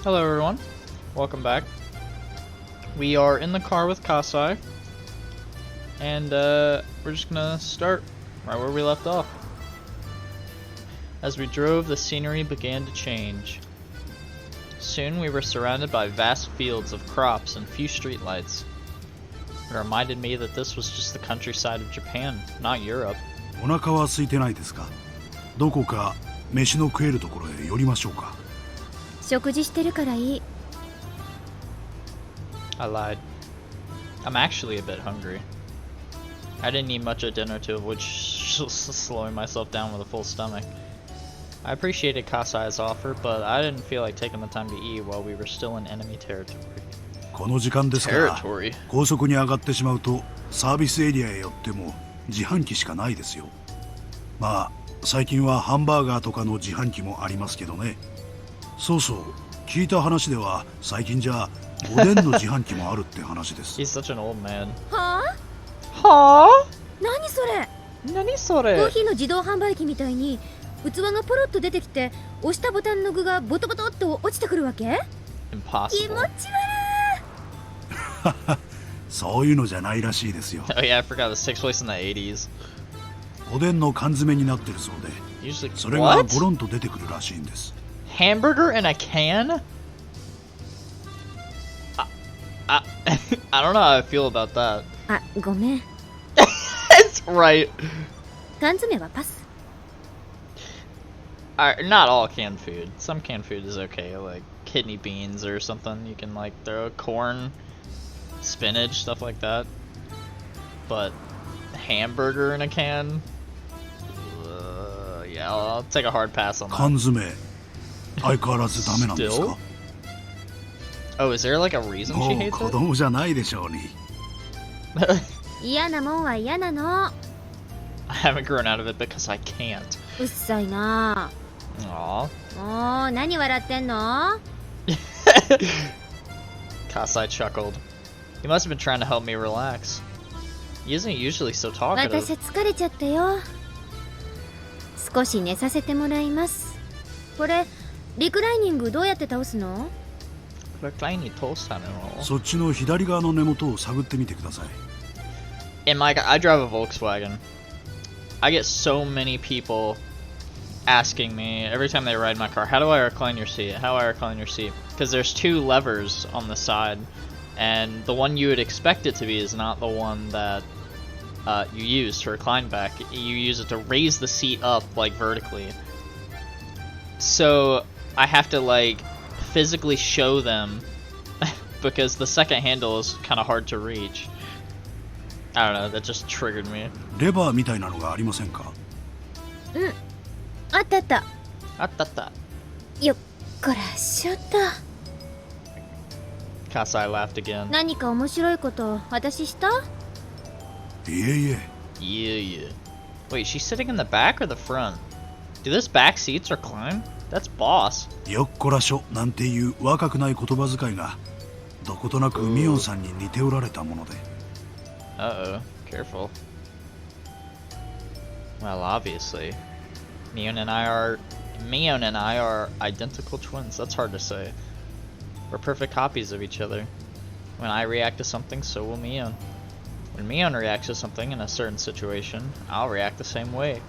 Hello everyone, welcome back. We are in the car with Kasai, and we're just gonna start right where we left off. As we drove, the scenery began to change. Soon we were surrounded by vast fields of crops and few streetlights. It reminded me that this was just the countryside of Japan, not Europe. お腹は空いてないですか？どこか飯の食えるところへ寄りましょうか。食事してるからいい。I lied. I'm actually a bit hungry. I didn't eat much at dinner to avoid slowing myself down with a full stomach. I appreciated Kasai's offer, but I didn't feel like taking the time to eat while we were still in enemy territory. この時間ですから、 Territory? 高速に上がってしまうとサービスエリアへ寄っても自販機しかないですよ。まあ最近はハンバーガーとかの自販機もありますけどね。そうそう、聞いた話では最近じゃおでんの自販機もあるって話です。He's such an old man. はあ？はあ？何それ？何それ？コーヒーの自動販売機みたいに器がポロッと出てきて押したボタンの具がボトボトっと落ちてくるわけ？ Impossible. 気持ち悪い。そういうのじゃないらしいですよ。Oh yeah, I forgot this takes place in the 80s. おでんの缶詰になってるそうで、 Usually, それが what? ボロンと出てくるらしいんです。 Hamburger in a can? I don't know how I feel about that. あ、ごめん。That's right. 缶詰はパス。Not all canned food. Some canned food is okay, like kidney beans or something. You can like throw corn, spinach, stuff like that. But hamburger in a can? Yeah, I'll take a hard pass on that. 缶詰、相変わらずダメなんですか？ Oh, is there like a reason も she う hates 子 it? 供じゃないでしょうに。嫌なもんは嫌なの。I haven't grown out of it because I can't. うっさいな。 Aww. もう何笑ってんの？ Kasai chuckled. He must have been trying to help me relax. He isn't usually so 私 talkative. 疲れちゃったよ。少し寝させてもらいます。これリクライニングどうやって倒すの？そっちの左側の根元を探ってみてください。 In my, I drive a Volkswagen. I get so many people asking me every time they ride my car, how do I recline your seat? How do I recline your seat? Because there's two levers on the side, and the one you would expect it to be is not the one that you use to recline back. You use it to raise the seat up like vertically. So I have to like physically show them because the second handle is kind of hard to reach. I don't know, that just triggered me. レバーみたいなのがありませんか？うん、あったあった。あったあった。よっこらしょっと。 Kasai laughed again. 何か面白いこと私した？いえいえ。 Yeah. Wait, she's sitting in the back or the front? Do those back seats recline? That's boss. よっこらしょなんていう若くない言葉遣いがどことなくミオンさんに似ておられたもので。Uh-oh, careful. Well, obviously. Mion and I are identical twins. That's hard to say. We're perfect copies of each other. When I react to something, so will Mion. When Mion reacts to something in a certain situation, I'll react the same way.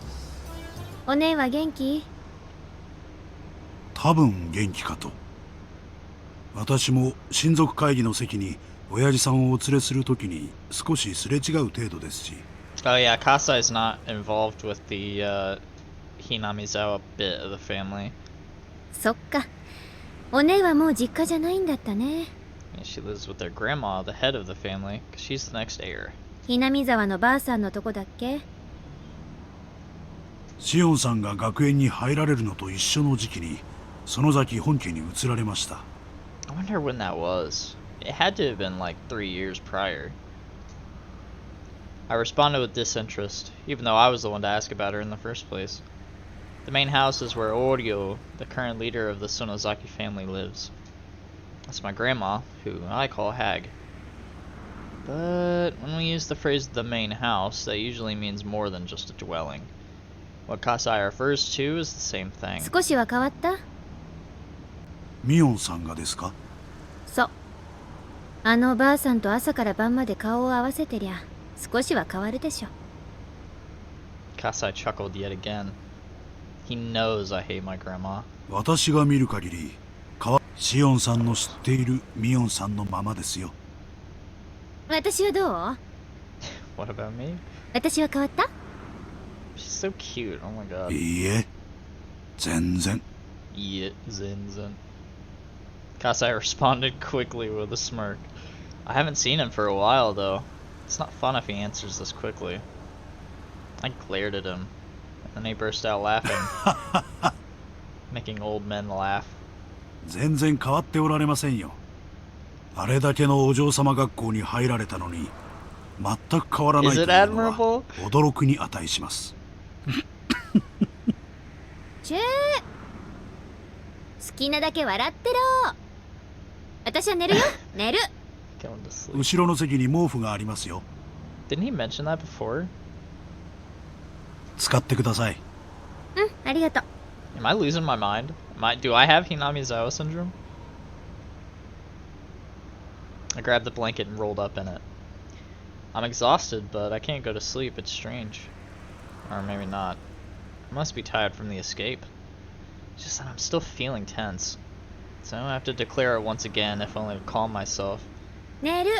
お姉は元気？多分元気かと。私も親族会議の席に親父さんをお連れするときに少しすれ違う程度ですし。Oh yeah, Kasai is not involved with the Hinamizawa bit of the family. そっか。お姉はもう実家じゃないんだったね。Yeah, she lives with their grandma, the head of the family, because she's the next heir. ひなみ沢のばあさんのとこだっけ？シオンさんが学園に入られるのと一緒の時期に園崎本家に移られました。I wonder when that was. It had to have been like 3 years prior. I responded with disinterest, even though I was the one to ask about her in the first place. The main house is where Oryo, the current leader of the Sonozaki family, lives. That's my grandma, who I call Hag. But when we use the phrase the main house, that usually means more than just a dwelling. What Kasai refers to is the same thing. 少しは変わった？ミオンさんがですか？そう。あのばあさんと朝から晩まで顔を合わせてりゃ少しは変わるでしょ。 Kasai chuckled yet again. He knows I hate my grandma. 私が見る限りシオンさんの知っているミオンさんのままですよ。私はどう？ What about me? 私は変わった？ She's so cute. Oh my god. いいえ、全然。Yeah, Zinzin. Kasai responded quickly with a smirk. I haven't seen him for a while though. It's not fun if he answers this quickly. I glared at him, and then he burst out laughing, making old men laugh. 全然変わっておられませんよ。あれだけのお嬢様学校に入られたのに全く変わらないというのは驚くに値します。チェー、好きなだけ笑ってろ。私は寝るよ。寝る。 Going to sleep. 後ろの席に毛布がありますよ。 Didn't he mention that before? 使ってください。うん、ありがとう。 Am I losing my mind? Do I have Hinamizawa syndrome? I grabbed the blanket and rolled up in it. I'm exhausted, but I can't go to sleep. It's strange. Or maybe not. I must be tired from the escape. It's just that I'm still feeling tense. So I have to declare it once again, if only to calm myself. 寝る。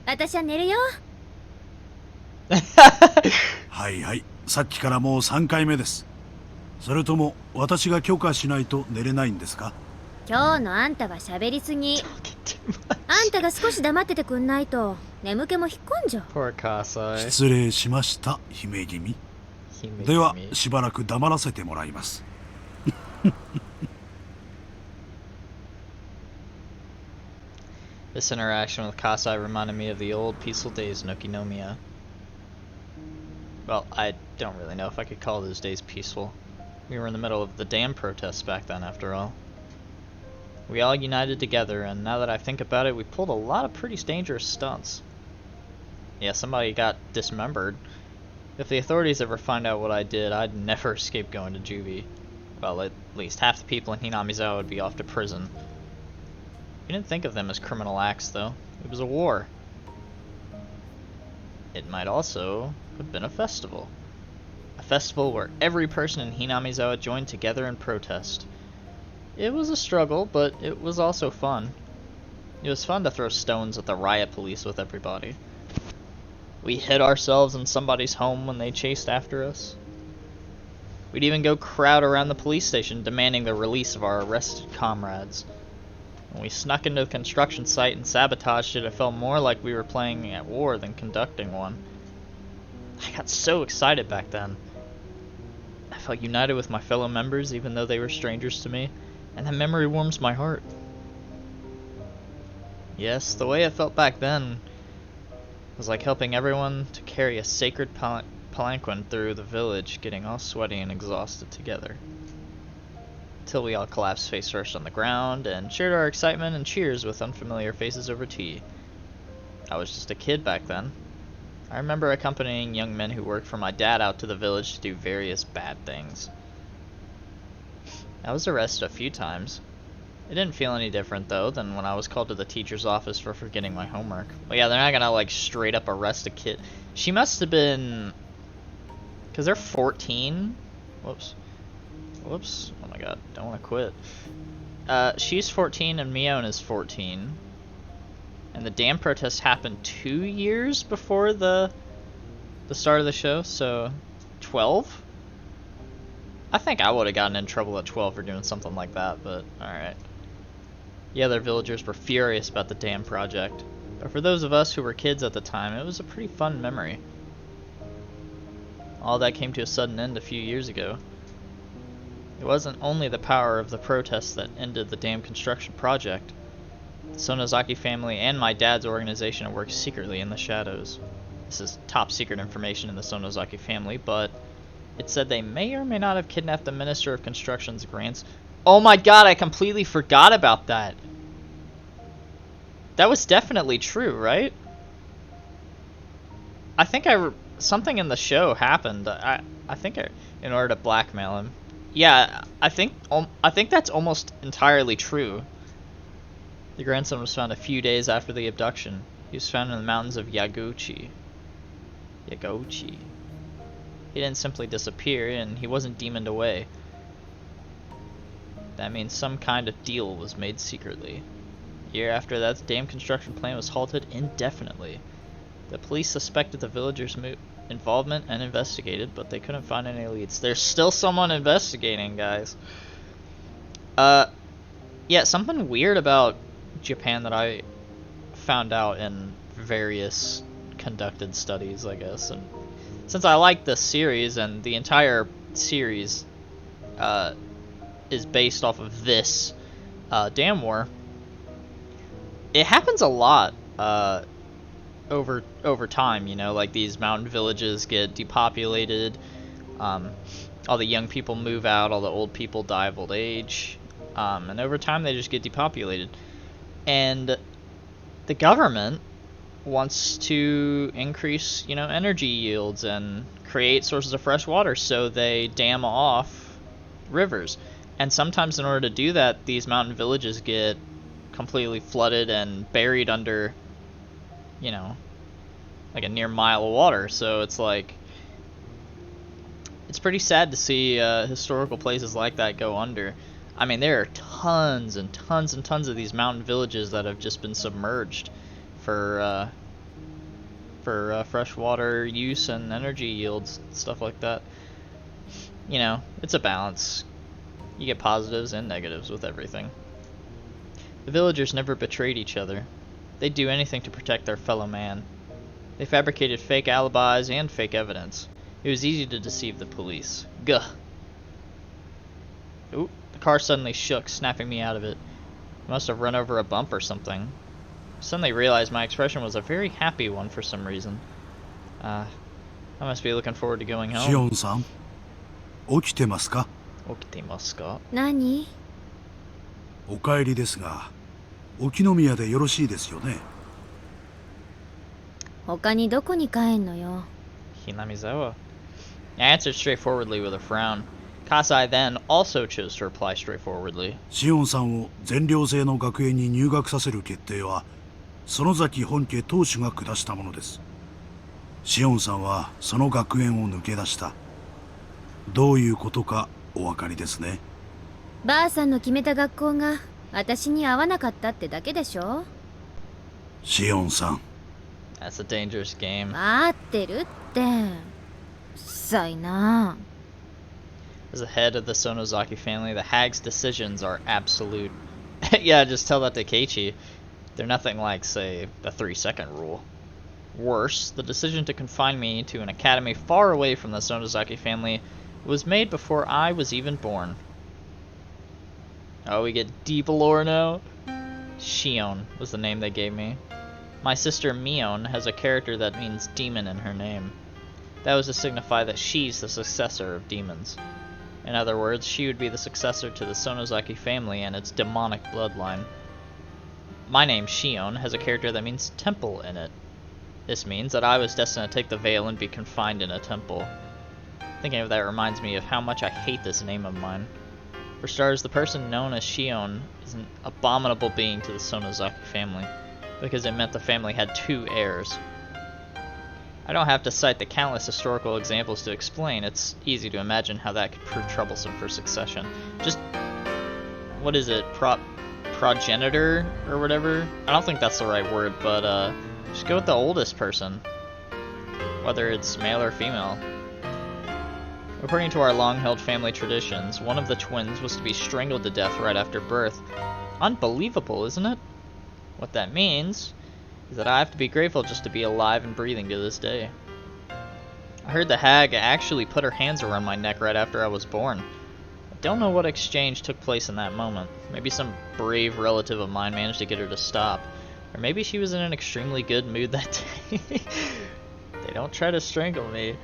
私は寝るよ。はいはい、さっきからもう3回目です。それとも私が許可しないと寝れないんですか？今日のあんたは喋りすぎ。あんたが少し黙っててくんないと眠気も引っ込んじゃう。 Poor Kasai. 失礼しました、姫君。ではしばらく黙らせてもらいます。This interaction with Kasai reminded me of the old peaceful days in Okinomiya. Well, I don't really know if I could call those days peaceful. We were in the middle of the dam protests back then, after all. We all united together, and now that I think about it, we pulled a lot of pretty dangerous stunts. Yeah, somebody got dismembered. If the authorities ever find out what I did, I'd never escape going to juvie. Well, at least half the people in Hinamizawa would be off to prison. We didn't think of them as criminal acts, though. It was a war. It might also have been a festival. A festival where every person in Hinamizawa joined together in protest. It was a struggle, but it was also fun. It was fun to throw stones at the riot police with everybody. We hid ourselves in somebody's home when they chased after us. We'd even go crowd around the police station demanding the release of our arrested comrades. When we snuck into the construction site and sabotaged it, it felt more like we were playing at war than conducting one. I got so excited back then. I felt united with my fellow members even though they were strangers to me, and that memory warms my heart. Yes, the way it felt back then was like helping everyone to carry a sacred palanquin through the village, getting all sweaty and exhausted together. Till we all collapsed face first on the ground and shared our excitement and cheers with unfamiliar faces over tea. I was just a kid back then. I remember accompanying young men who worked for my dad out to the village to do various bad things. I was arrested a few times. It didn't feel any different though than when I was called to the teacher's office for forgetting my homework. But yeah, they're not gonna like straight up arrest a kid. She must have been, cause they're 14. Whoops. Oh my god, don't want to quit. She's 14 and Mion is 14. And the dam protest happened 2 years before the start of the show, so 12? I think I would have gotten in trouble at 12 for doing something like that, but alright. The other villagers were furious about the dam project, but for those of us who were kids at the time, it was a pretty fun memory. All that came to a sudden end a few years ago. It wasn't only the power of the protests that ended the dam construction project. The Sonozaki family and my dad's organization had worked secretly in the shadows. This is top secret information in the Sonozaki family, but it said they may or may not have kidnapped the Minister of Construction's grants. Oh my god, I completely forgot about that. That was definitely true, right? I think something in the show happened. I think in order to blackmail him. Yeah, I think that's almost entirely true. The grandson was found a few days after the abduction. He was found in the mountains of Yaguchi. Yaguchi. He didn't simply disappear, and he wasn't demoned away. That means some kind of deal was made secretly. A year after that, the dam construction plan was halted indefinitely. The police suspected the villagers' involvement and investigated, but they couldn't find any leads. There's still someone investigating, guys. Yeah, something weird about Japan that I found out in various conducted studies, I guess, and since I like this series, and the entire series is based off of this dam war, it happens a lot over time, you know, like these mountain villages get depopulated, all the young people move out, all the old people die of old age, and over time they just get depopulated. And the government wants to increase, you know, energy yields and create sources of fresh water, so they dam off rivers. And sometimes in order to do that, these mountain villages get completely flooded and buried under, you know, like a near mile of water. So it's like, it's pretty sad to see historical places like that go under. I mean, there are tons and tons and tons of these mountain villages that have just been submerged for fresh water use and energy yields, stuff like that. You know, it's a balance. You get positives and negatives with everything. The villagers never betrayed each other. They'd do anything to protect their fellow man. They fabricated fake alibis and fake evidence. It was easy to deceive the police. Gah. Ooh, the car suddenly shook, snapping me out of it. I must have run over a bump or something. I suddenly realized my expression was a very happy one for some reason. I must be looking forward to going home. シオンさん、起きてますか？起きてますか？何？お帰りですが、Okinomiyaでよろしいですよね。他にどこに帰んのよ。Hinamizawa. I answered straightforwardly with a frown. Kasai then also chose to reply straightforwardly. シオンさんを全寮制の学園に入学させる決定は、園崎本家当主が下したものです。シオンさんはその学園を抜け出した。どういうことかお分かりですね。ばあさんの決めた学校が私に合わなかったってだけでしょ。シオンさん。That's a dangerous game. 合ってるって。うっさいな。As the head of the Sonozaki family, the hag's decisions are absolute. Yeah, just tell that to Keiichi. They're nothing like, say, the 3-second rule. Worse, the decision to confine me to an academy far away from the Sonozaki family was made before I was even born. Oh, we get deep lore now? Shion was the name they gave me. My sister Mion has a character that means demon in her name. That was to signify that she's the successor of demons. In other words, she would be the successor to the Sonozaki family and its demonic bloodline. My name, Shion, has a character that means temple in it. This means that I was destined to take the veil and be confined in a temple. Thinking of that reminds me of how much I hate this name of mine. For starters, the person known as Shion is an abominable being to the Sonozaki family, because it meant the family had 2 heirs. I don't have to cite the countless historical examples to explain. It's easy to imagine how that could prove troublesome for succession. Just, what is it, progenitor or whatever? I don't think that's the right word, but just go with the oldest person, whether it's male or female. According to our long-held family traditions, one of the twins was to be strangled to death right after birth. Unbelievable, isn't it? What that means is that I have to be grateful just to be alive and breathing to this day. I heard the hag actually put her hands around my neck right after I was born. I don't know what exchange took place in that moment. Maybe some brave relative of mine managed to get her to stop. Or maybe she was in an extremely good mood that day. They don't try to strangle me.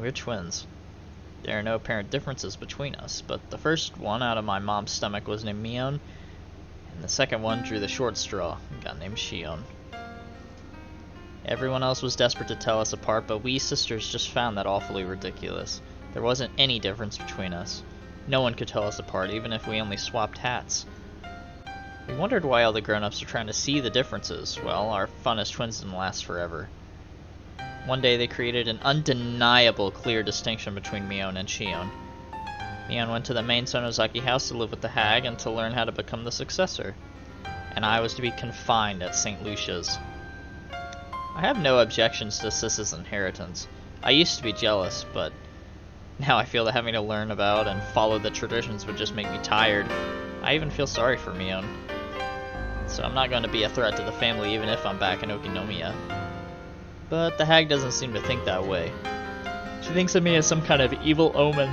We're twins. There are no apparent differences between us, but the first one out of my mom's stomach was named Mion, and the second one drew the short straw and got named Shion. Everyone else was desperate to tell us apart, but we sisters just found that awfully ridiculous. There wasn't any difference between us. No one could tell us apart, even if we only swapped hats. We wondered why all the grown-ups were trying to see the differences. Well, our fun as twins didn't last forever. One day they created an undeniable clear distinction between Mion and Shion. Mion went to the main Sonozaki house to live with the hag and to learn how to become the successor. And I was to be confined at St. Lucia's. I have no objections to Sis's inheritance. I used to be jealous, but now I feel that having to learn about and follow the traditions would just make me tired. I even feel sorry for Mion. So I'm not going to be a threat to the family even if I'm back in Okinomiya. But the hag doesn't seem to think that way. She thinks of me as some kind of evil omen.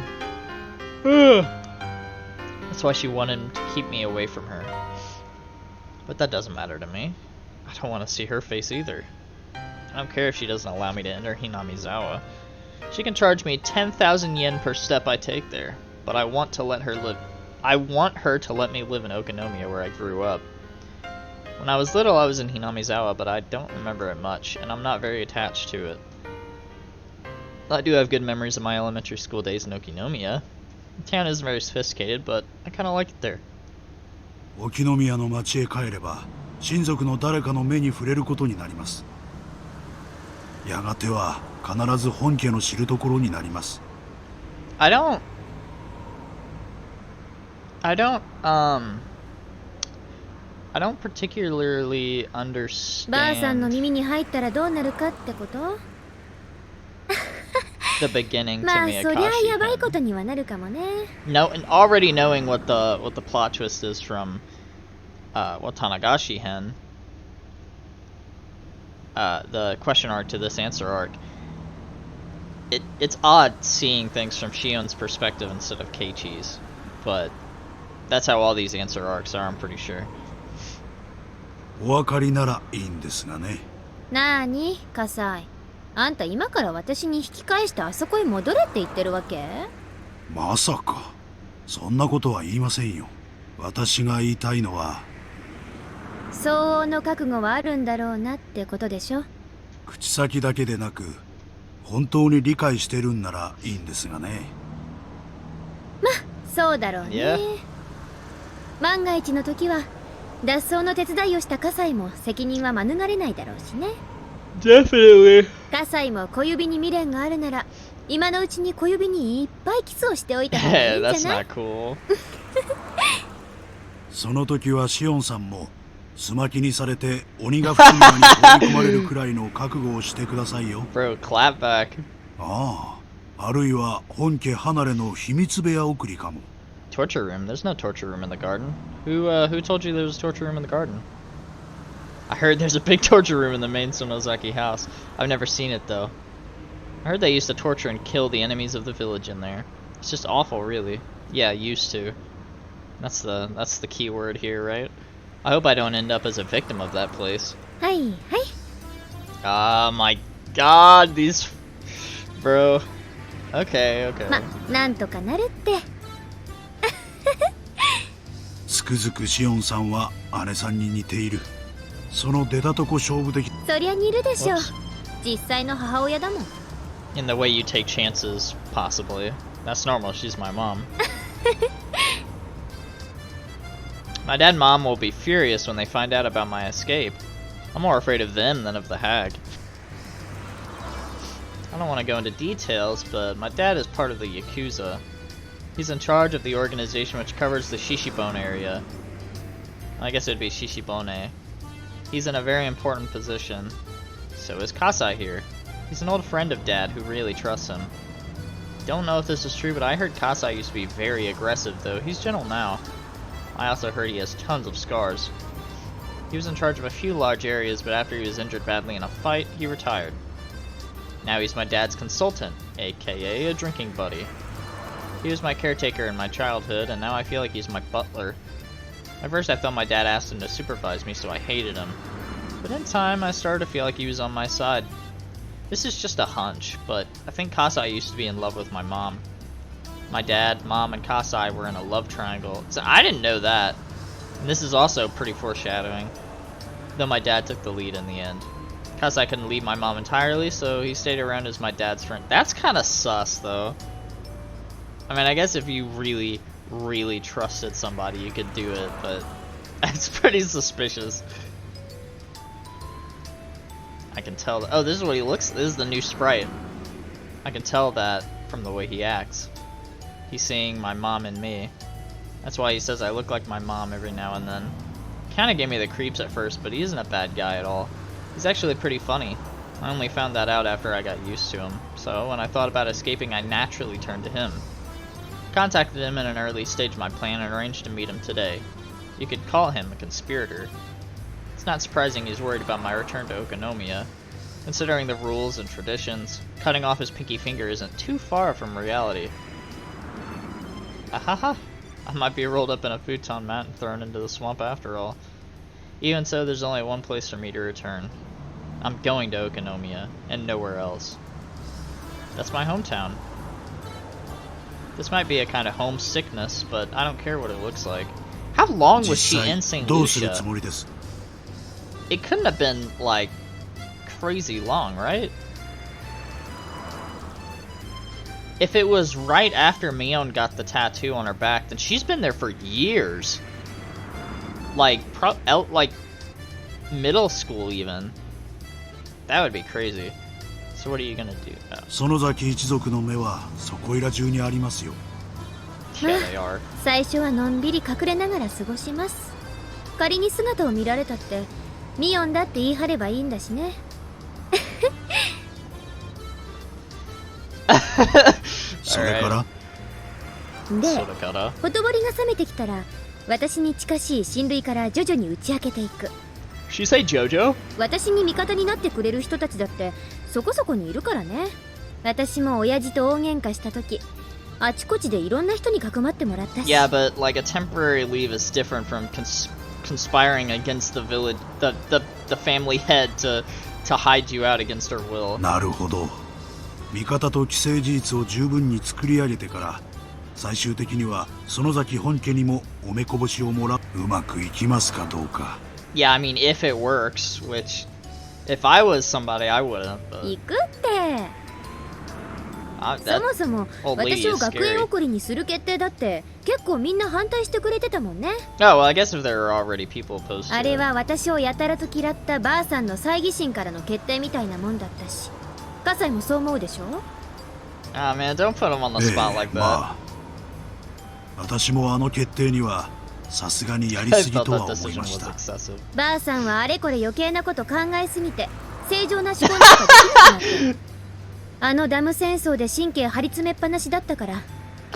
That's why she wanted to keep me away from her. But that doesn't matter to me. I don't want to see her face either. I don't care if she doesn't allow me to enter Hinamizawa. She can charge me 10,000 yen per step I take there, but I want to let her live. I want her to let me live in Okinomiya where I grew up. When I was little, I was in Hinamizawa, but I don't remember it much, and I'm not very attached to it. I do have good memories of my elementary school days in Okinomiya. The town isn't very sophisticated, but I kind of like it there. 沖宮の町へ帰れば親族の誰かの目に触れることになります。やがては必ず本家の知るところになります。I don't particularly understand ばあさんの耳に入ったらどうなるかってこと？ the beginning to まあそりゃやばい MEAKASHI-HEN. ことにはなるかもね。 No, and already knowing what the plot twist is from Tanagashi-HEN, the question arc to this answer arc, it's odd seeing things from Shion's perspective instead of Keiichi's, but that's how all these answer arcs are, I'm pretty sure. お分かりならいいんですがね。なーに、葛西。あんた今から私に引き返してあそこへ戻れって言ってるわけ？まさかそんなことは言いませんよ。私が言いたいのは相応の覚悟はあるんだろうなってことでしょ。口先だけでなく本当に理解してるんならいいんですがね。ま、そうだろうね。Yeah. 万が一の時は脱走の手伝いをした葛西も責任は免れないだろうしね。Definitely. 葛西も小指に未練があるなら今のうちに小指にいっぱいキスをしておいた方がいいんじゃ That's ない？ not cool. その時はシオンさんもすまきにされて鬼が不今に放り込まれるくらいの覚悟をしてくださいよ。Bro, clap back. ああ、あるいは本家離れの秘密部屋送りかも。Torture room? There's no torture room in the garden. Who told you there was a torture room in the garden? I heard there's a big torture room in the main Sonozaki house. I've never seen it though. I heard they used to torture and kill the enemies of the village in there. It's just awful, really. Yeah, used to. That's the key word here, right? I hope I don't end up as a victim of that place. はいはい。 Ah, my god, these... Bro. Okay, okay. ま、なんとかなるって。つくづくシオンさんは姉さんに似ている。その出たとこ勝負的。そりゃ似るでしょう。 Whoops. 実際の母親だもん。 In the way you take chances, possibly. That's normal, she's my mom. My dad and mom will be furious when they find out about my escape. I'm more afraid of them than of the hag. I don't want to go into details, but my dad is part of the Yakuza. He's in charge of the organization which covers the Shishibone area. I guess it'd be Shishibone. He's in a very important position. So is Kasai here. He's an old friend of Dad who really trusts him. Don't know if this is true, but I heard Kasai used to be very aggressive, though he's gentle now. I also heard he has tons of scars. He was in charge of a few large areas, but after he was injured badly in a fight, he retired. Now he's my dad's consultant, aka a drinking buddy. He was my caretaker in my childhood, and now I feel like he's my butler. At first I thought my dad asked him to supervise me, so I hated him. But in time, I started to feel like he was on my side. This is just a hunch, but I think Kasai used to be in love with my mom. My dad, mom, and Kasai were in a love triangle. So I didn't know that. And this is also pretty foreshadowing. Though my dad took the lead in the end. Kasai couldn't leave my mom entirely, so he stayed around as my dad's friend. That's kind of sus, though. I mean, I guess if you really, really trusted somebody, you could do it, but it's pretty suspicious. I can tell. Oh, this is what he looks. This is the new sprite. I can tell that from the way he acts. He's seeing my mom and me. That's why he says I look like my mom every now and then. Kind of gave me the creeps at first, but he isn't a bad guy at all. He's actually pretty funny. I only found that out after I got used to him. So when I thought about escaping, I naturally turned to him. Contacted him in an early stage of my plan and arranged to meet him today. You could call him a conspirator. It's not surprising he's worried about my return to Okinomiya. Considering the rules and traditions, cutting off his pinky finger isn't too far from reality. Ahaha! I might be rolled up in a futon mat and thrown into the swamp after all. Even so, there's only one place for me to return. I'm going to Okinomiya, and nowhere else. That's my hometown. This might be a kind of homesickness, but I don't care what it looks like. How long was she in St. Lucia? It couldn't have been, like, crazy long, right? If it was right after Mion got the tattoo on her back, then she's been there for years. Like, like middle school even. That would be crazy. So what are you gonna do? Yeah, they are. 最初はのんびり隠れながら過ごします。仮に姿を見られたってミオンだって言い張ればいいんだしね。それからで、ほとぼりが冷めてきたら私に近しい親類から徐々に打ち明けていく。She say JoJo? 私に味方になってくれる人たちだってそこそこにいるからね。私も親父と大喧嘩した時、あちこちでいろんな人に囲まってもらったし。Yeah, but like a temporary leave is different from conspiring against the village, the family head to hide you out against her will. なるほど。味方と既成事実を十分に作り上げてから最終的には園崎本家にもおめこぼしをもらう。うまくいきますかどうか。Yeah, I mean if it works, which if I was somebody I wouldn't. 行くって。そもそも私を学園送りにする決定だって結構みんな反対してくれてたもんね。Oh, well, I guess if there are already people opposed to it. あれは私をやたらと嫌ったばあさんの猜疑心からの決定みたいなもんだったし。葛西もそう思うでしょ？ Ah, man, don't put him on the spot like that. まあ、私もあの決定にはさすがにやりすぎとは思いました。ばあさんはあれこれ余計なこと考えすぎて正常な思考なんかできなくなってる。あのダム戦争で神経張り詰めっぱなしだったから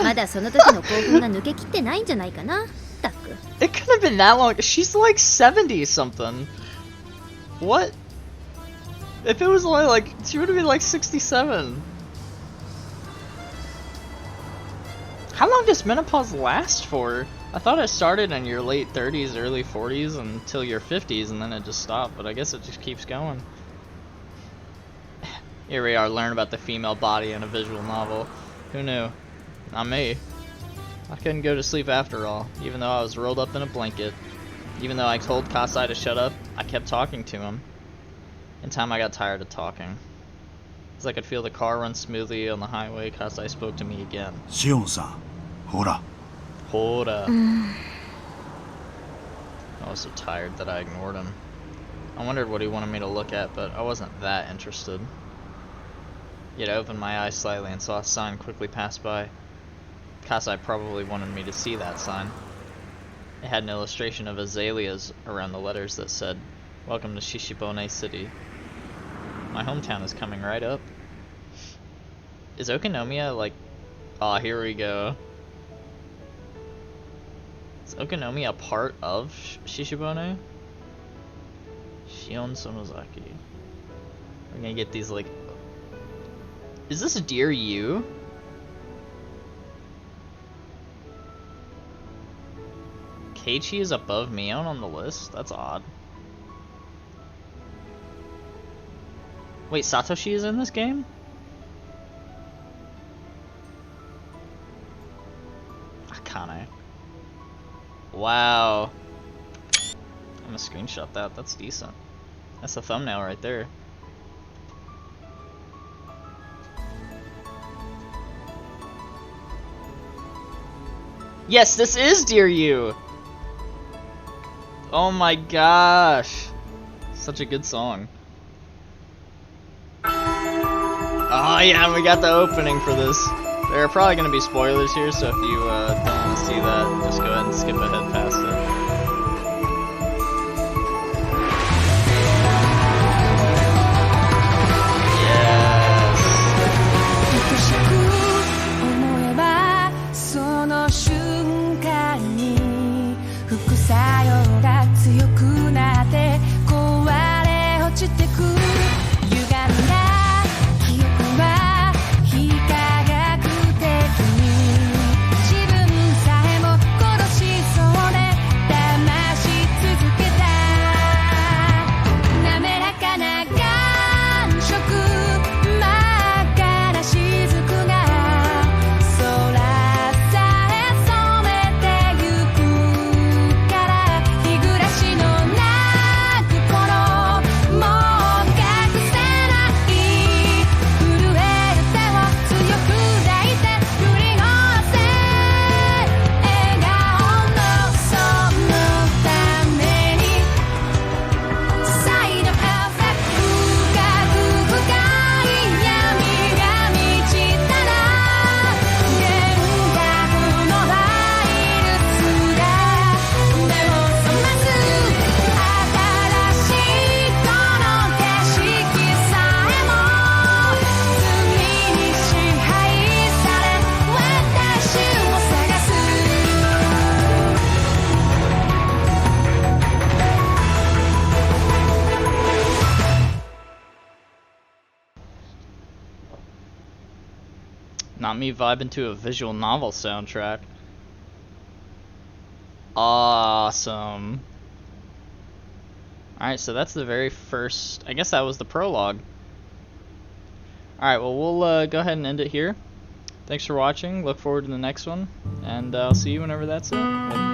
まだその時の興奮が抜けきってないんじゃないかな。たく。It couldn't have been that long. She's like 70 something. What? If it was only like she would have been like 67. How long does menopause last for? I thought it started in your late 30s, early 40s until your 50s and then it just stopped, but I guess it just keeps going. Here we are, learn about the female body in a visual novel. Who knew? Not me. I couldn't go to sleep after all, even though I was rolled up in a blanket. Even though I told Kasai to shut up, I kept talking to him. In time I got tired of talking. As I could feel the car run smoothly on the highway, Kasai spoke to me again. Shion-san, hora. Hora. I was so tired that I ignored him. I wondered what he wanted me to look at, but I wasn't that interested. Yet I opened my eyes slightly and saw a sign quickly pass by. Kasai probably wanted me to see that sign. It had an illustration of azaleas around the letters that said, "Welcome to Shishibone City." My hometown is coming right up. Is Okinomiya like... Aw, here we go. Is Okinomiya a part of Shishibone? Shion Sonozaki. We're gonna get these like... Is this Dear You? Keiichi is above Mion on the list? That's odd. Wait, Satoshi is in this game? Akane. Wow. I'm gonna screenshot that. That's decent. That's the thumbnail right there. Yes, this is Dear You! Oh my gosh. Such a good song. Oh yeah, we got the opening for this. There are probably going to be spoilers here, so if you don't want to see that, just go ahead and skip ahead past it. Not me vibing to a visual novel soundtrack. Awesome. Alright, so that's the very first... I guess that was the prologue. Alright, well, we'll go ahead and end it here. Thanks for watching. Look forward to the next one. And I'll see you whenever that's it.